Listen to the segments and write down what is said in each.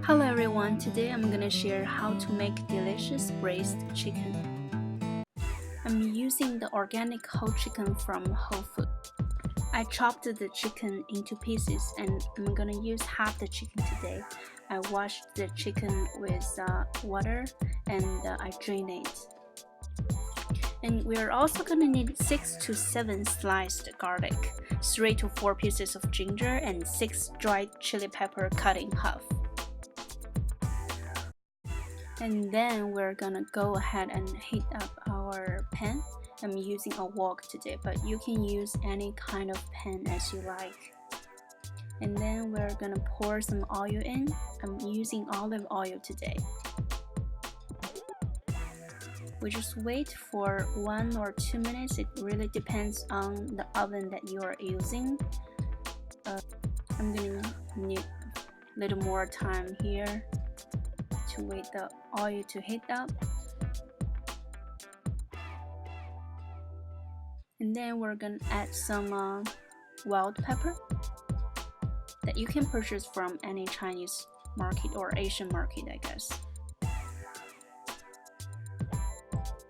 Hello everyone, today I'm gonna share how to make delicious braised chicken. I'm using the organic whole chicken from Whole Food. I chopped the chicken into pieces and I'm gonna use half the chicken today. I washed the chicken with water and I drained it. And we're also gonna need 6 to 7 sliced garlic, 3 to 4 pieces of ginger, and 6 dried chili pepper cut in half. And then we're gonna go ahead and heat up our pan. I'm using a wok today, but you can use any kind of pan as you like. And then we're gonna pour some oil in. I'm using olive oil today. We just wait for 1 or 2 minutes. It really depends on the oven that you are using. I'm gonna need a little more time here to wait the oil to heat up. And then we're gonna add some wild pepper that you can purchase from any Chinese market or Asian market, I guess.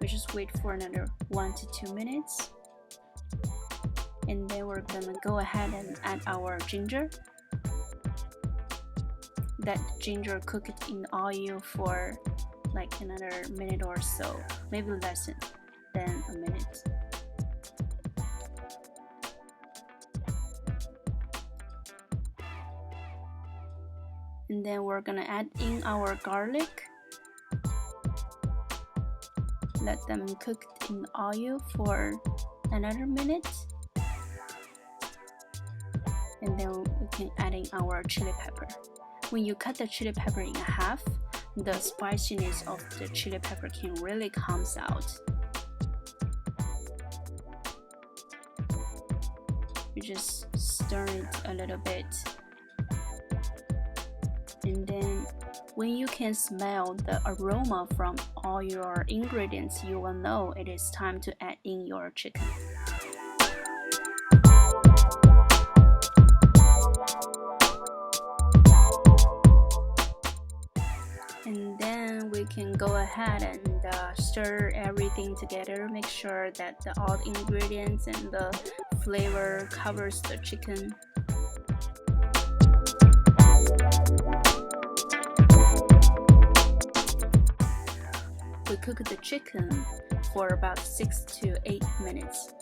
We just wait for another 1 to 2 minutes. And then we're gonna go ahead and add our ginger. That ginger cooked in oil for like another minute or so, maybe less than a minute. And then we're gonna add in our garlic. Let them cook in oil for another minute. And then we can add in our chili pepper. When you cut the chili pepper in half, the spiciness of the chili pepper can really come out. You just stir it a little bit. And then when you can smell the aroma from all your ingredients, you will know it is time to add in your chicken. And then we can go ahead and stir everything together. Make sure that all the ingredients and the flavor covers the chicken. We cook the chicken for about 6 to 8 minutes.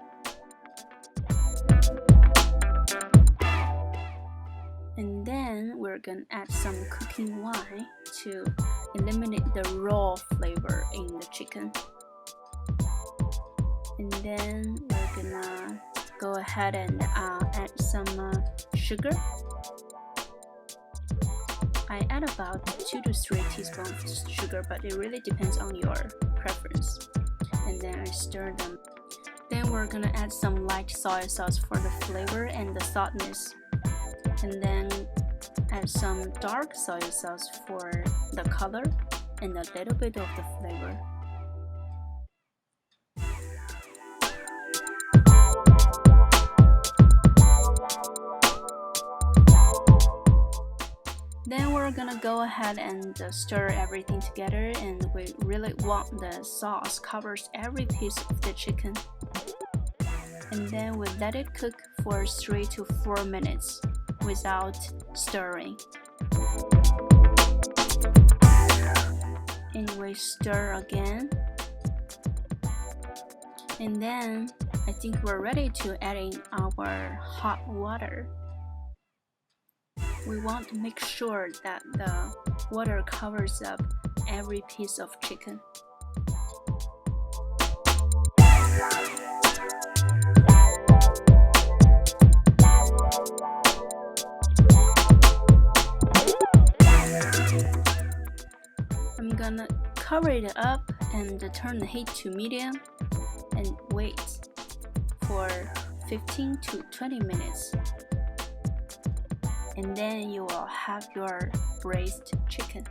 And then we're gonna add some cooking wine to eliminate the raw flavor in the chicken. And then we're gonna go ahead and add some sugar. I add about 2 to 3 teaspoons of sugar, but it really depends on your preference. And then I stir them. Then we're gonna add some light soy sauce for the flavor and the saltiness. And then add some dark soy sauce for the color and a little bit of the flavor. Then we're gonna go ahead and stir everything together, and we really want the sauce covers every piece of the chicken. And then we let it cook for 3 to 4 minutes without stirring. And we stir again. And then I think we're ready to add in our hot water. We want to make sure that the water covers up every piece of chicken. I'm gonna cover it up and turn the heat to medium and wait for 15 to 20 minutes. And then you will have your braised chicken.